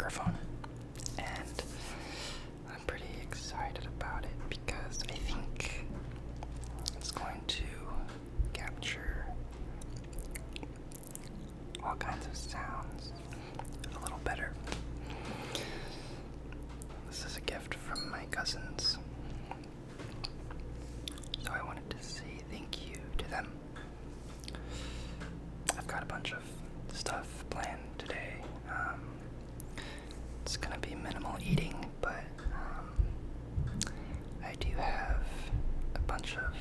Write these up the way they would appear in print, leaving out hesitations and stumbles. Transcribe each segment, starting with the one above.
microphone, and I'm pretty excited about it because I think it's going to capture all kinds of sounds a little better. This is a gift from my cousins, so I wanted to say thank you to them. I've got a bunch of stuff planned today. It's gonna be minimal eating, but I do have a bunch of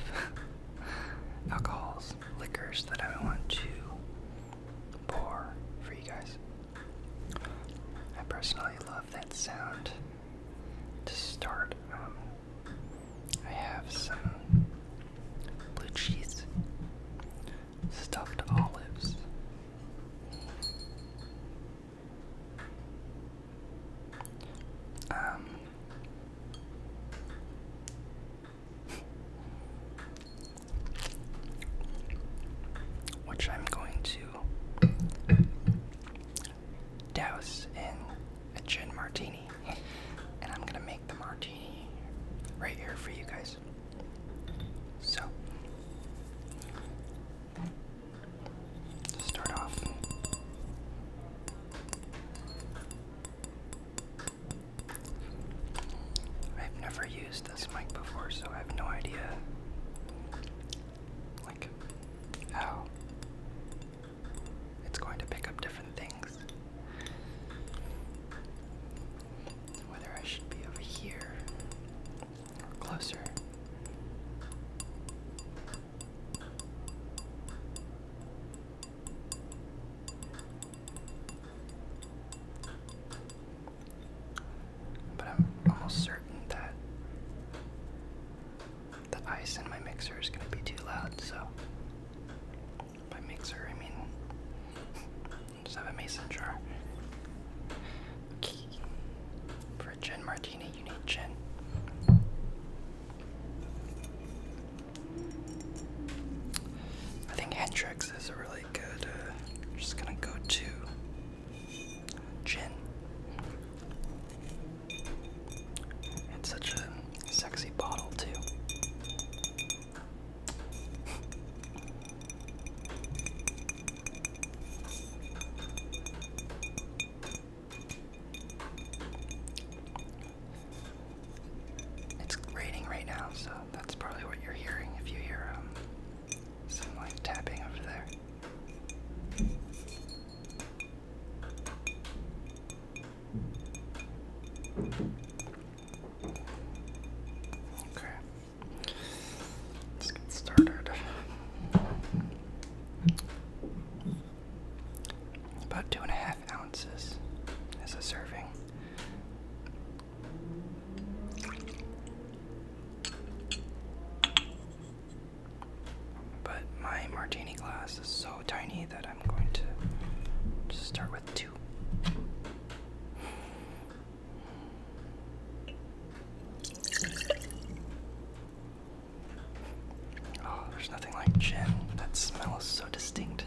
alcohols, liquors that I want to pour for you guys. I personally love that sound. To start, I have some blue cheese, stuffed olives, which I'm going to douse in a gin martini, and I'm gonna make the martini right here for you guys. So, to start off, I've never used this mic before, so I have no idea like how it's going to pick up different things. Whether I should be over here or closer. But I'm almost certain that the ice in my mixer is going to be too loud, so by mixer I mean just have a mason jar. Okay. For a gin martini, you need gin. I think Hendrix is a really good, just gonna go to gin. It's such a sexy bottle, too. It's raining right now, so that's probably what you're hearing if you hear some like tapping over there. Okay, let's get started. About 2.5 ounces is a serving. But my martini glass is so tiny that I'm going to just start with 2. Oh, there's nothing like gin. That smell is so distinct.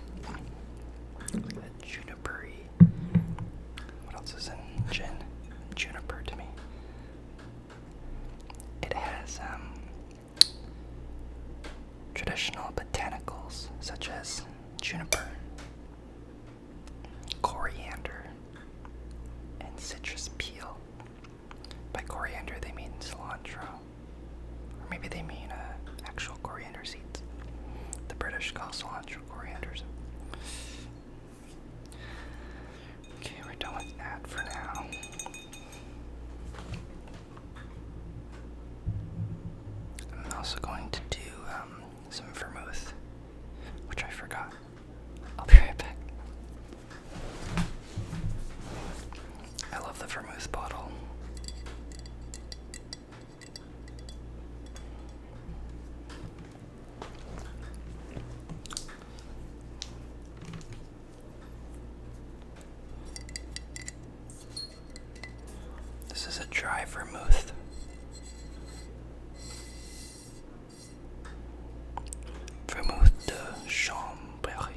That juniper-y. What else is in gin? Juniper to me. It has traditional botanicals such as juniper, coriander, and citrus peel. By coriander they mean cilantro, or maybe they mean actual coriander seeds. The British call cilantro corianders. Okay, we're done with that for now. I'm also going to do some vermouth, which I forgot. I'll be right back. I love the vermouth bottle. This is a dry vermouth. Vermouth de Chambéry.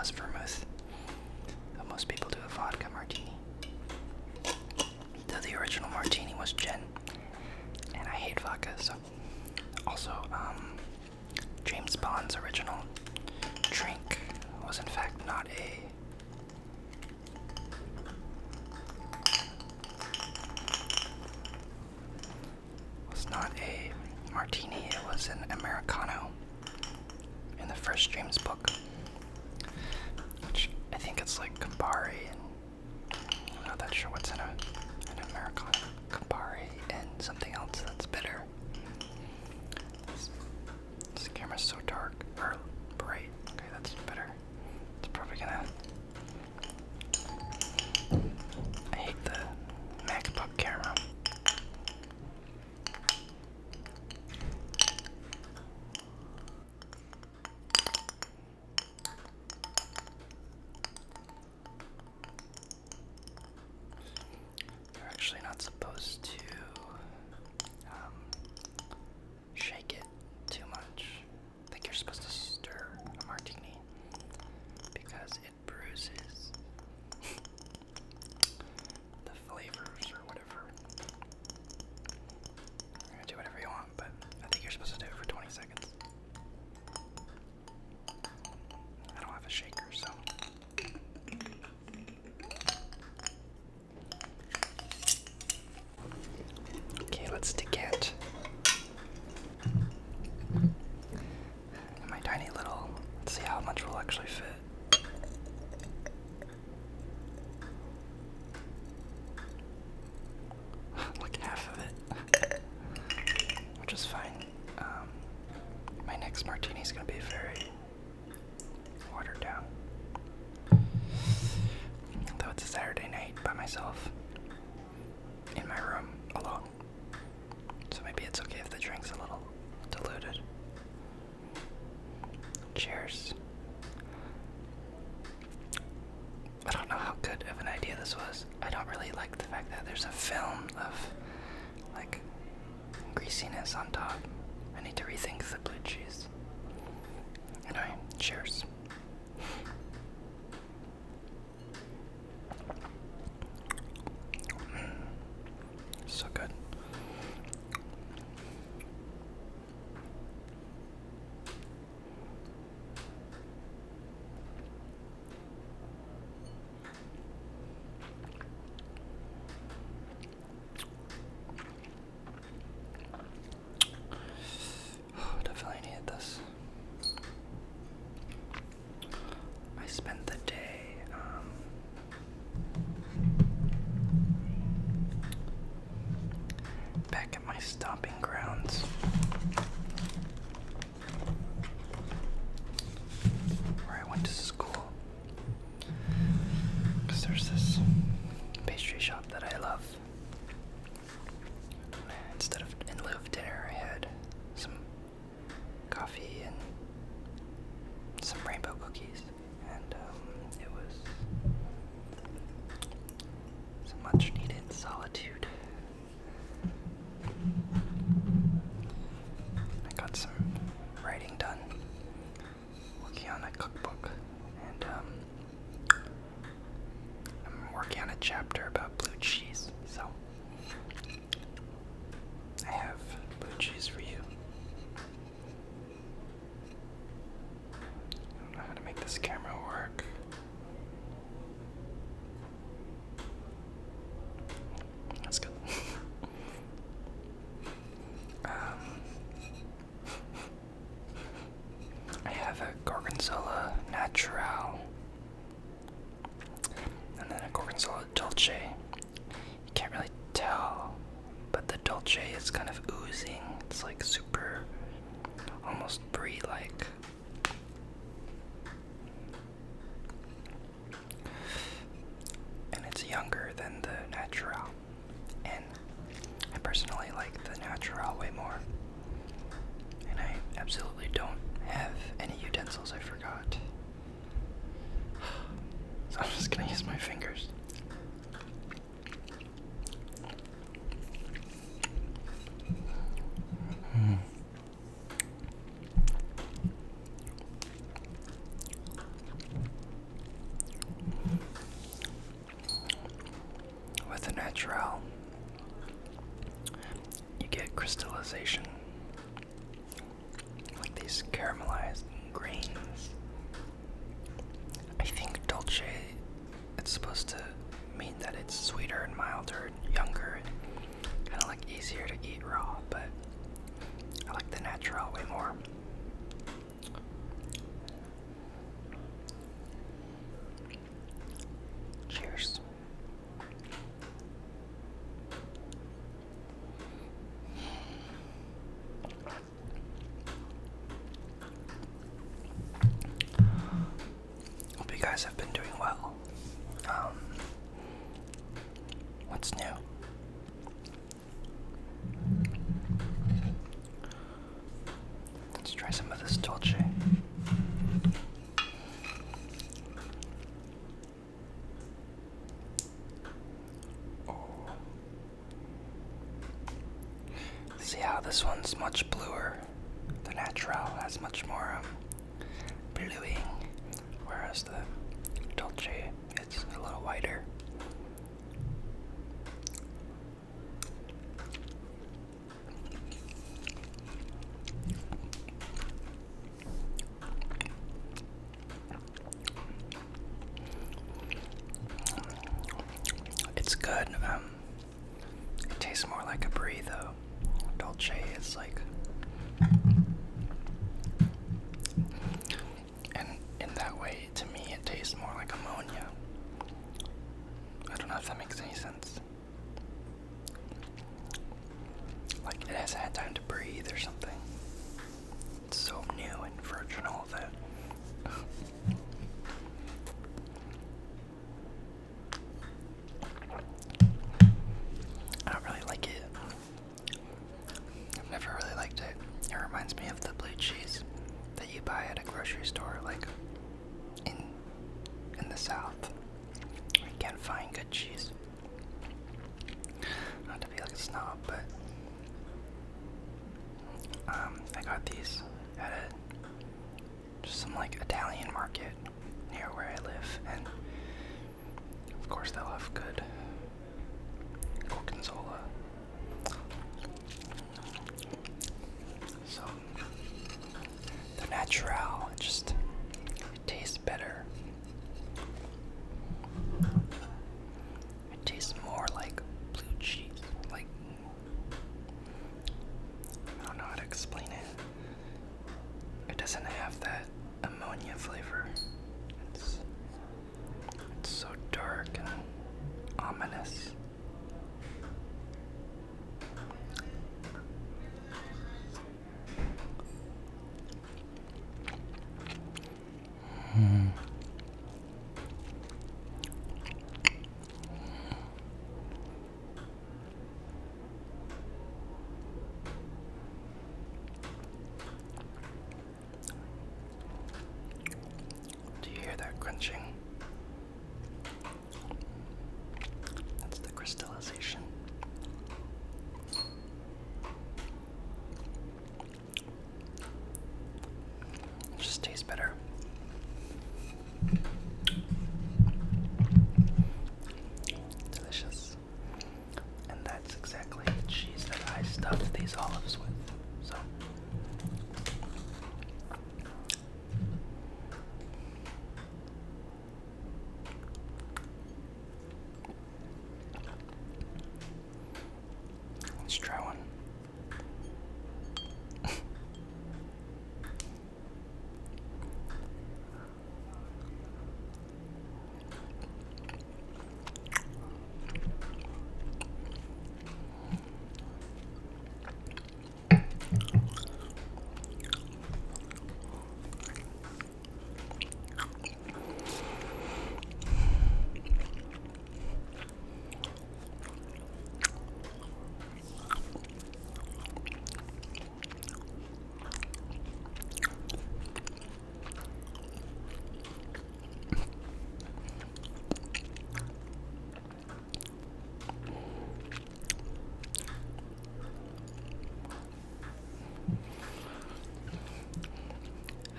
plus vermouth. Most people do a vodka martini. Though the original martini was gin, and I hate vodka, so. Also, James Bond's original drink was in fact not a martini, it was an Americano in the first James book, which I think it's like Campari, and I'm not that sure what's in an Americano. Campari and something else that's bitter. This camera's so dark, or bright. Okay, that's better. It's probably gonna... I hate the MacBook camera. You're actually not supposed to shake it too much. I think you're supposed to stir a martini because it bruises the flavors or whatever. You're gonna do whatever you want, but I think you're supposed to do it for 20 seconds. I don't have a shaker, so. Okay, let's decant. In my tiny little, let's see how much will actually fit. Like half of it, which is fine. My next martini is gonna be very watered down. Though it's a Saturday night by myself in my room alone, so maybe it's okay if the drink's a little diluted. Cheers. I don't know how good of an idea this was. I don't really like the fact that there's a film of like greasiness on top. I need to rethink the blue cheese. Anyway, cheers. So good. Definitely needed this. I spent the day back at my stomping grounds, where I went to school, because there's this pastry shop that I love. Instead of, in lieu of dinner, I had some coffee and some rainbow cookies, and it was some much needed solitude. I got some writing done, working on a cookbook, and I'm working on a chapter about blue cheese, so I have blue cheese for you. I don't know how to make this camera work. That's good. I have a Gorgonzola naturale, and then a Gorgonzola dolce. You can't really tell, but the dolce is kind of oozing. It's like super, almost brie-like. And it's younger than the naturale. And I personally like the naturale way more. And I absolutely don't have any utensils, I forgot. So I'm just gonna use my fingers. these caramelized grains. I think dolce, it's supposed to mean that it's sweeter and milder and younger and kind of like easier to eat raw, but I like the natural way more. Cheers. Hope you guys have been doing well. What's new? Let's try some of this dolce. See how this one's much bluer. The natural has much more bluing, whereas the dolce it's a little whiter. It's good. It tastes more like a brie though. Dolce is like, and in that way, to me, it tastes more like ammonia. I don't know if that makes any sense. Like it hasn't had time to breathe or something. It's so new and virginal that I don't really like it. I've never really liked it. It reminds me of the blue cheese that you buy at a grocery store, like in the South. You can't find good cheese. Not to be like a snob, but I got these at just some like Italian market near where I live, and of course they'll have good Gorgonzola. So the naturale just tastes better. It tastes more like blue cheese. Like, I don't know how to explain it. It doesn't have that ammonia flavor. It's so dark and ominous. Do you hear that crunching? That's the crystallization. It just tastes better. Delicious. And that's exactly the cheese that I stuffed these olives with. So let's try one.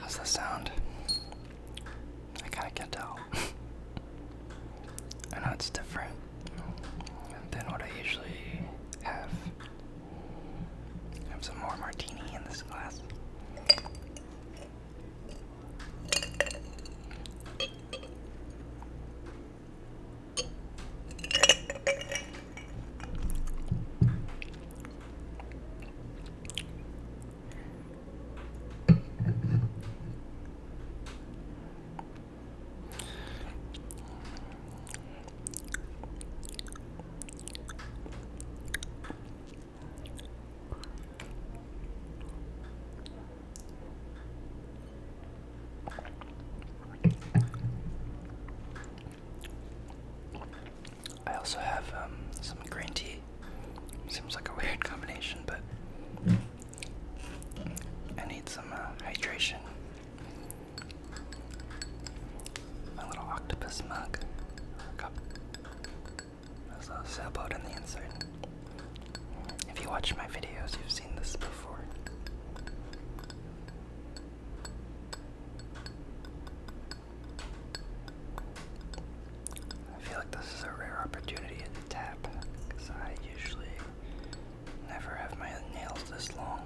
How's that sound? I kinda can't tell. I know it's different than what I usually have. I have some more martini in this glass. also have some green tea. Seems like a weird combination, but I need some hydration. My little octopus mug, or cup. There's a sailboat on the inside. If you watch my videos, you've seen this before. I feel like this is a rare opportunity to tap, because I usually never have my nails this long.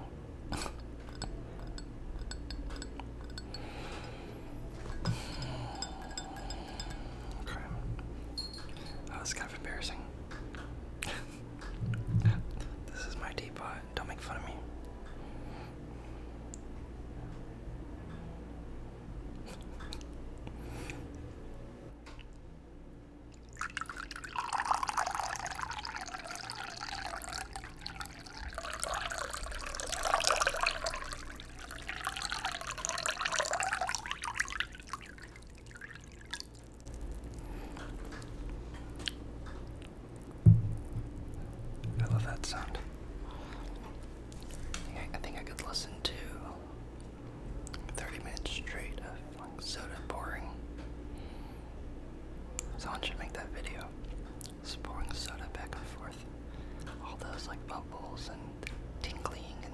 Okay. Oh, that's kind of embarrassing. This is my teapot. Don't make fun of me. I love that sound. I think I could listen to 30 minutes straight of like soda pouring. Someone should make that video. Just pouring soda back and forth. All those like bubbles and tingling and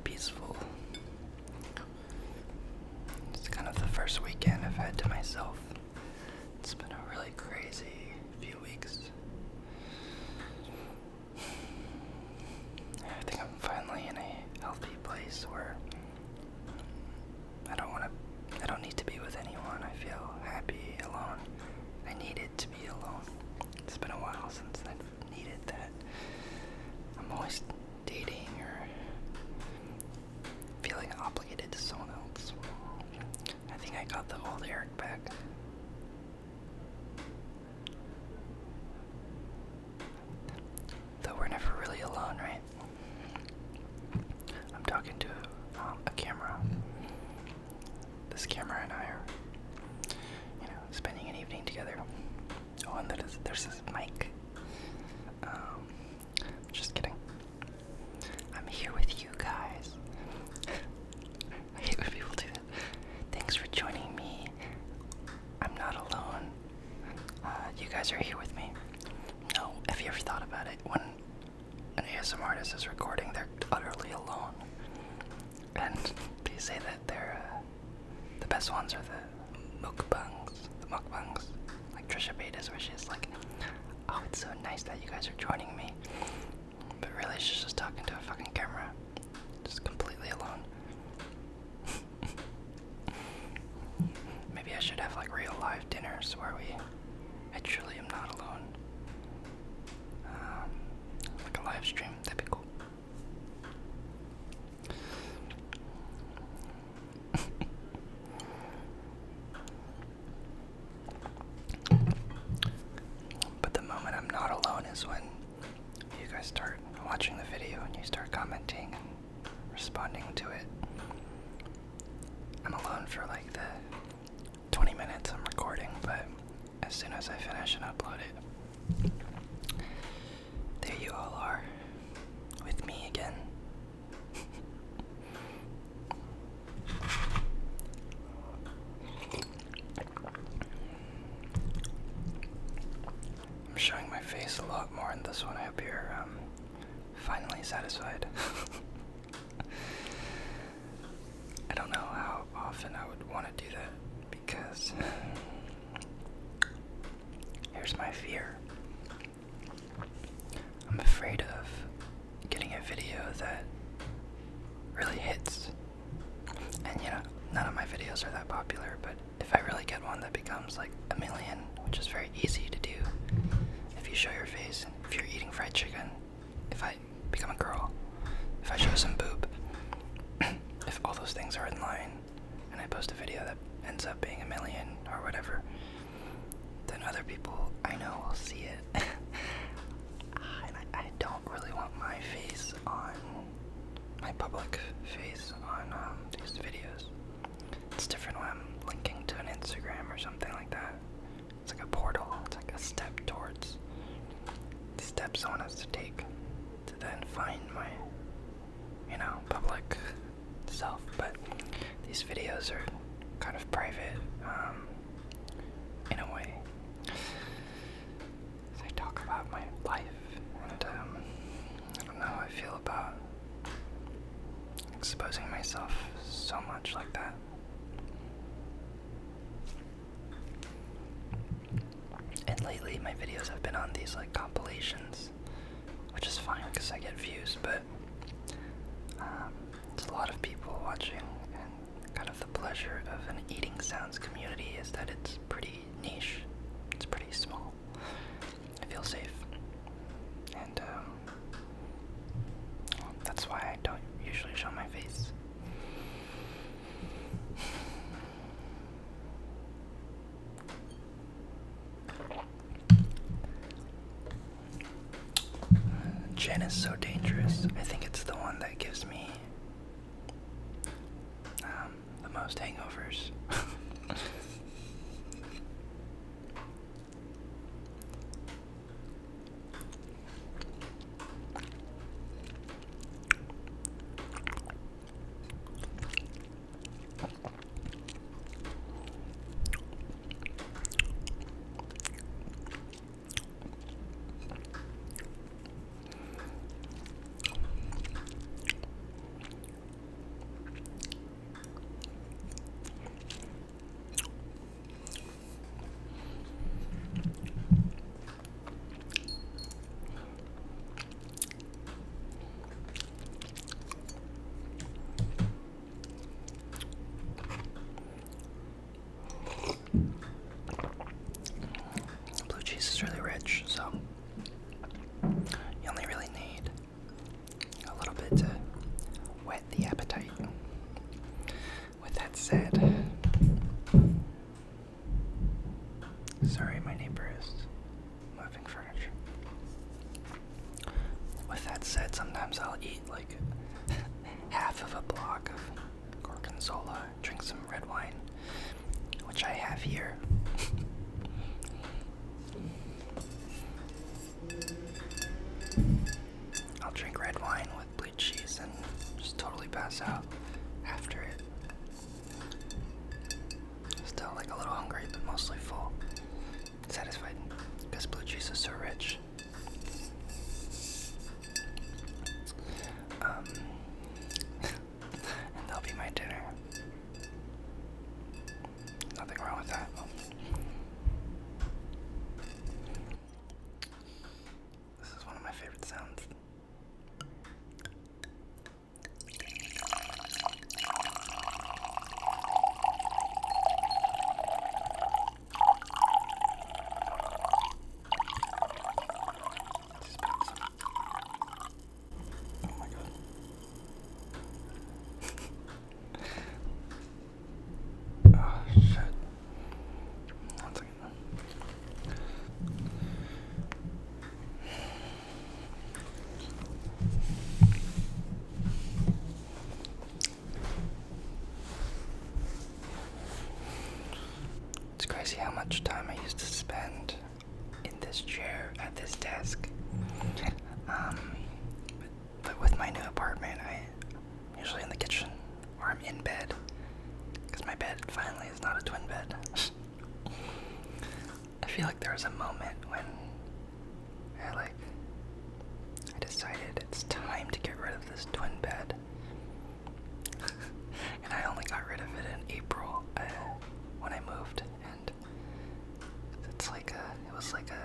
peaceful. It's kind of the first weekend I've had to myself. It's been a really crazy few weeks. I think I'm finally in a healthy place where I don't need to be with anyone. I feel happy alone. I needed to be alone. It's been a while since I've needed that. I'm always dating or feeling obligated to someone else. I think I got the old Eric back. Though we're never really alone, right? I'm talking to a camera. This camera and I are, spending an evening together. Oh, and there's this mic. Just kidding. I'm here with you guys. I hate when people do that. Thanks for joining me. I'm not alone. You guys are here with me. No, have you ever thought about it? When an ASMR artist is recording, they're utterly alone. And they say that they're, the best ones are the mukbangs. Like Trisha Paytas, where she's like, oh, it's so nice that you guys are joining me. But really, she's just talking to a fucking camera. Just completely alone. Maybe I should have like real live dinners where I truly am not alone. Like a live stream, that'd be cool. But the moment I'm not alone is when you guys start watching the video and you start commenting and responding to it. I'm alone for like the 20 minutes I'm recording, but as soon as I finish and upload it, there you all are, with me again. I'm showing my face a lot more in this one. I hope you're finally satisfied. I don't know how often I would want to do that because here's my fear. I'm afraid of getting a video that really hits. And none of my videos are that popular, but if I really get one that becomes like a million, which is very easy to do if you show your face, if you're eating fried chicken, if I become a girl, if I show some boob, if all those things are in line, and I post a video that ends up being a million or whatever, then other people I know will see it. And I don't really want my face on, my public face on these videos. It's different when I'm linking to an Instagram or something like that. It's like a portal, it's like a step towards the steps someone has to take to then find my, public self. But these videos are kind of private, in a way. I talk about my life, and I don't know how I feel about exposing myself so much like that. And lately my videos have been on these like compilations, which is fine because I get views, but it's a lot of people watching, and kind of the pleasure of an eating sounds community is that it's pretty niche, it's pretty small. I feel safe, and that's why I don't usually show my face. Gin is so dangerous. I think it's the one that gives me the most hangovers. So you only really need a little bit to whet the appetite. With that said, sorry, my neighbor is moving furniture. With that said, sometimes I'll eat like half of a block of Gorgonzola, drink some red wine, which I have here. I'll drink red wine with blue cheese and just totally pass out after it. Still like a little hungry, but mostly full. Satisfied, because blue cheese is so rich. And that'll be my dinner. Nothing wrong with that. This is one of my favorite sounds. Crazy how much time I used to spend in this chair at this desk. But with my new apartment, I'm usually in the kitchen or I'm in bed, because my bed finally is not a twin bed. I feel like there was a moment when I decided it's time to get rid of this twin bed. And I only got rid of it in April when I moved, and it was like a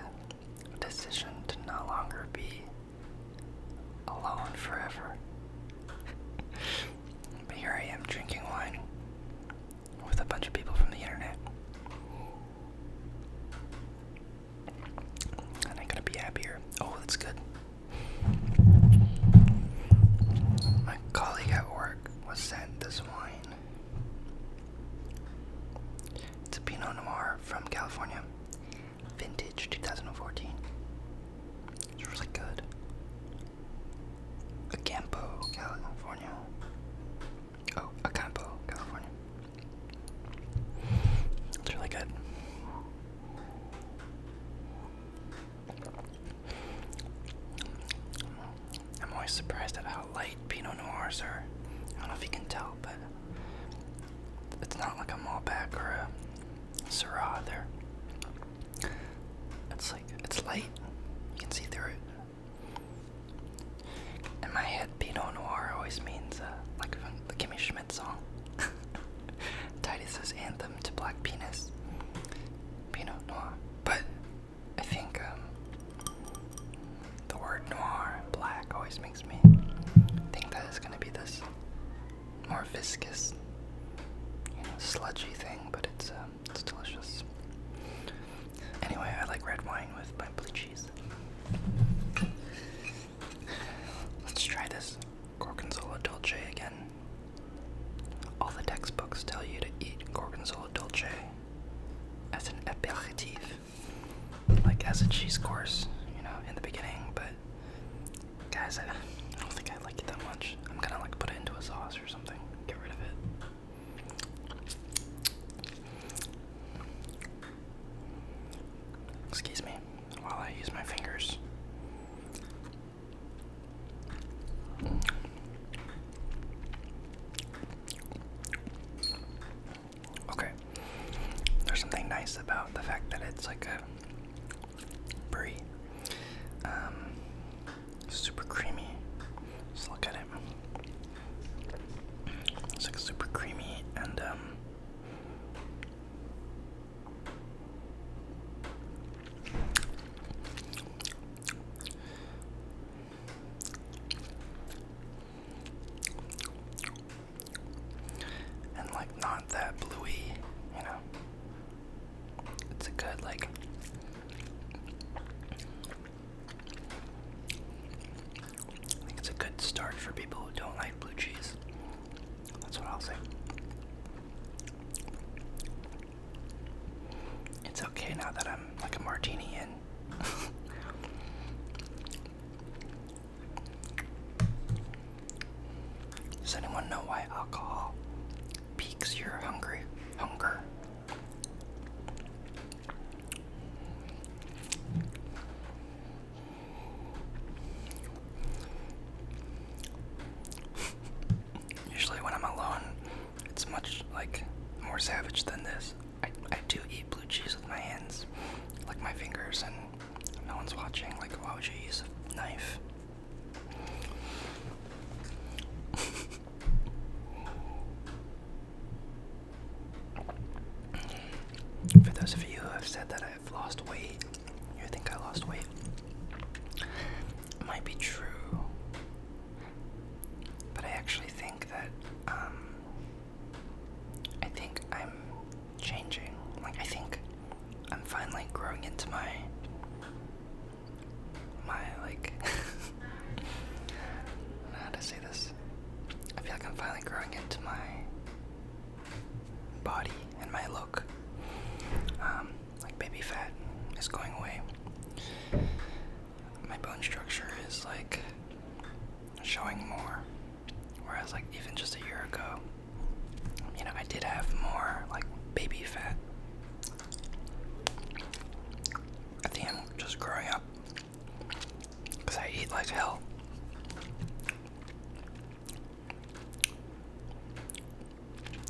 noirs are, I don't know if you can tell, but it's not like a Malbec or a Syrah. It's light. You can see through it. In my head, Pinot Noir always means, like the Kimmy Schmidt song. Titus's anthem to black penis. Pinot Noir. But I think the word noir, black, always makes me think that it's going to be this more viscous, sludgy thing, but it's delicious. Anyway, I like red wine with my blue cheese. Let's try this Gorgonzola dolce again. All the textbooks tell you to eat Gorgonzola dolce as an apéritif, like as a cheese course, in the beginning, but guys, I don't think I like it that much. I'm gonna put it into a sauce or something, get rid of it. Excuse me while I use my fingers. Okay, there's something nice about the fact that it's like a brie. Super creamy. Just look at it. It's like super creamy and not that bluey, It's a good I think it's a good start for people who don't like blue cheese. That's what I'll say. It's okay now that I'm like a martini in. Does anyone know why alcohol piques your hunger? Usually when I'm alone, it's much more savage than this. I do eat blue cheese with my hands, like my fingers, and no one's watching. Why would you use a knife? For those of you who have said that I've lost weight, you think I lost weight. It might be true, but I actually think that I think I'm changing. I think I'm finally growing into my how to say this? I feel like I'm finally growing into my body and my look. Baby fat is going away. My bone structure is showing more. Whereas even just a year ago, I did have more baby fat. I think I'm just growing up because I eat like hell.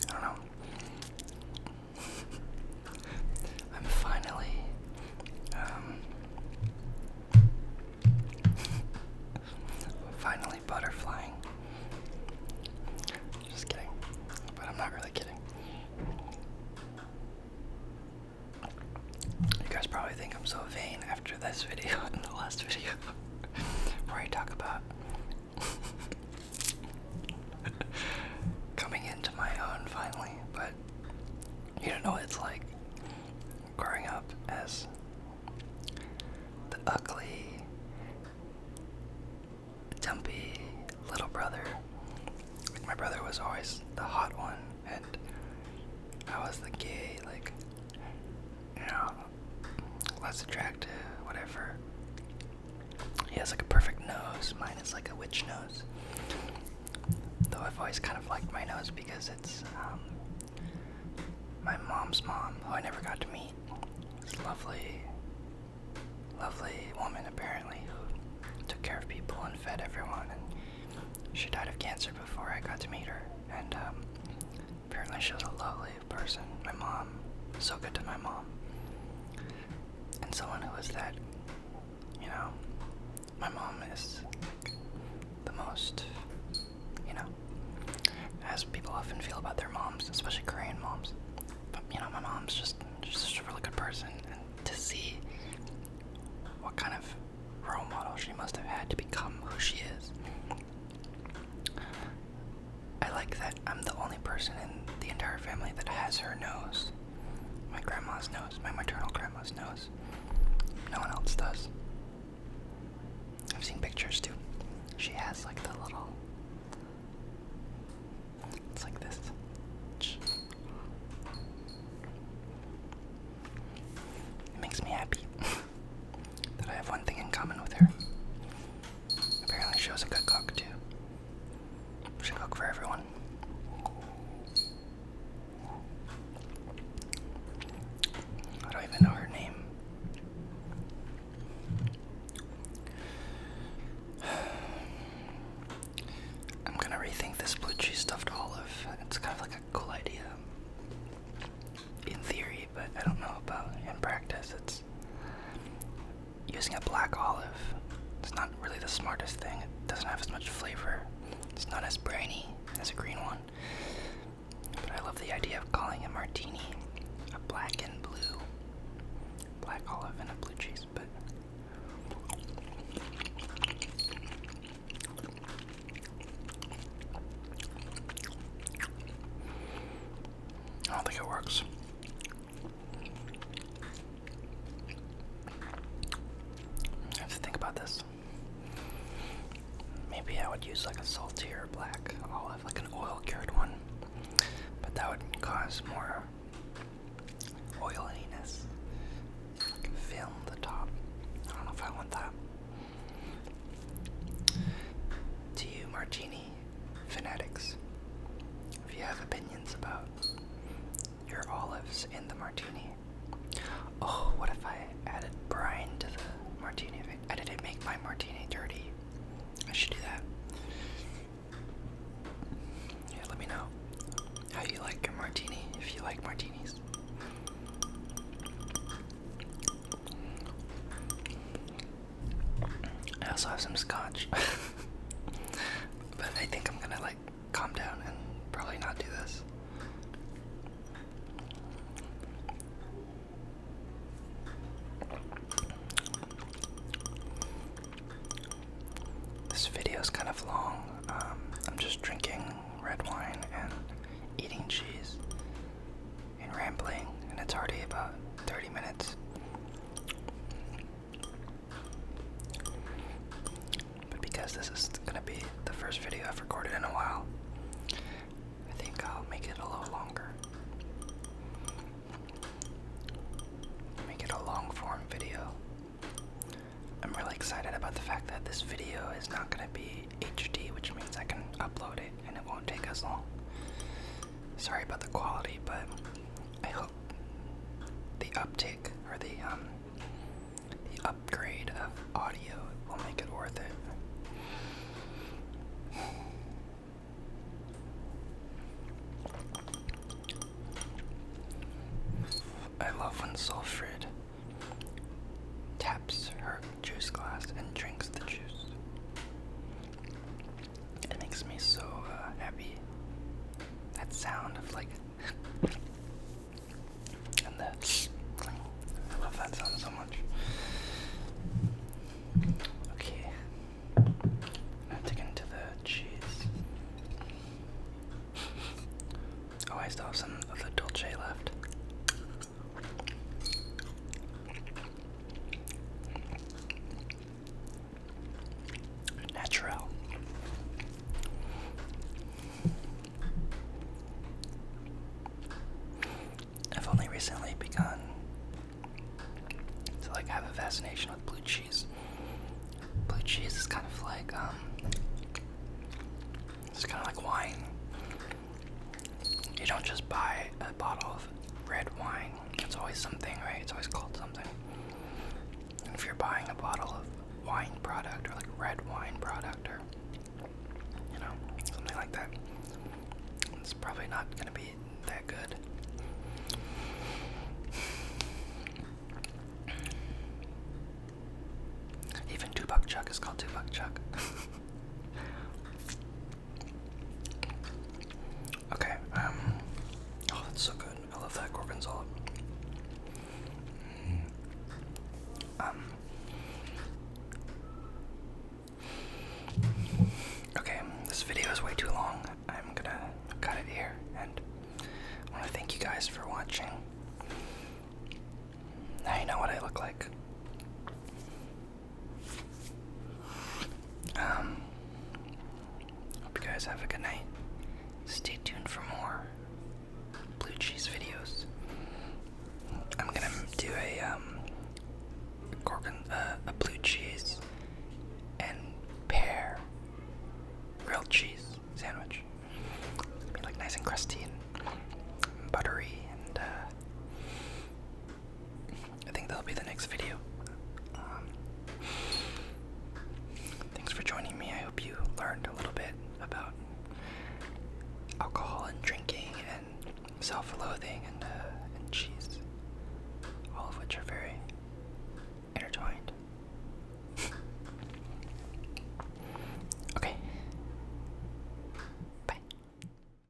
I don't know. I'm finally butterflying. Just kidding, but I'm not really kidding. You guys probably think I'm so vain after this video and the last video where I talk about coming into my own finally, but you don't know what it's like growing up as the ugly, dumpy little brother. My brother was always the hot one, and I was the gay, less attractive, whatever. He has a perfect nose. Mine is a witch nose. Though I've always kind of liked my nose because it's my mom's mom, who I never got to meet. This lovely woman apparently who took care of people and fed everyone and She died of cancer before I got to meet her, and apparently she was a lovely person. My mom, so good to my mom. And someone who was that, you know, my mom is like the most, you know, as people often feel about their moms, especially Korean moms. But, you know, my mom's just a really good person, and to see what kind of role model she must have had to become who she is. I like that I'm the only person in the entire family that has her nose. My grandma's nose, my maternal grandma's nose. No one else does. I've seen pictures too. She has like the little... It's like this. It makes me happy that I have one thing in common with her. Apparently she was a good cook too. She cooked for everyone. I don't even know her name. I'm gonna rethink this blue cheese stuffed olive. It's kind of like a cool idea in theory, but I don't know about in practice. It's using a black olive. It's not really the smartest thing. It doesn't have as much flavor. It's not as brainy as a green one. But I love the idea of calling a martini a black and blue. Black olive and a blue cheese, but I don't think it works. I have to think about this. Maybe I would use like a saltier black olive, like an oil-cured one, but that would cause more oiliness. Film the top. I don't know if I want that. To you, martini fanatics, if you have opinions about your olives in the martini. Oh, what if I added brine to the martini? I didn't make my martini dirty. I should do that. Yeah, let me know how you like your martini, if you like martinis. I also have some scotch. But I think I'm gonna like calm down and probably not do this. This video is kind of long. I'm just drinking red wine and eating cheese and rambling, and it's already about 30 minutes. But because this is gonna be the first video I've recorded in a while, I think I'll make it a little longer. Make it a long form video. I'm really excited about the fact that this video is not going to be HD, which means I can upload it and it won't take as long. Sorry about the quality, but I hope the uptick or the upgrade of audio will make it worth it. I love when Sulfrid taps her juice glass and drinks the juice. It makes me so happy. That sound of like, and the, I love that sound so much. Okay, now dig into the cheese. Oh, I still have some of the dolce left. Naturale. I've only recently begun to like have a fascination with blue cheese. Blue cheese is kind of like it's kind of like wine. You don't just buy a bottle of red wine. It's always something, right? It's always called something. And if you're buying a bottle of wine product or like red wine product or, you know, not gonna be that good. Even 2-buck chuck is called 2-buck chuck. Okay, oh, that's so good. I love that Gorgonzola. Okay, this video is way too long. I'm gonna cut it here, and I want to thank you guys for watching. Now you know what I look like. Hope you guys have a good night. Stay tuned for more blue cheese videos. I'm gonna do a blue cheese and pear grilled cheese sandwich. It'll be like nice and crusty and buttery, and I think that'll be the next video.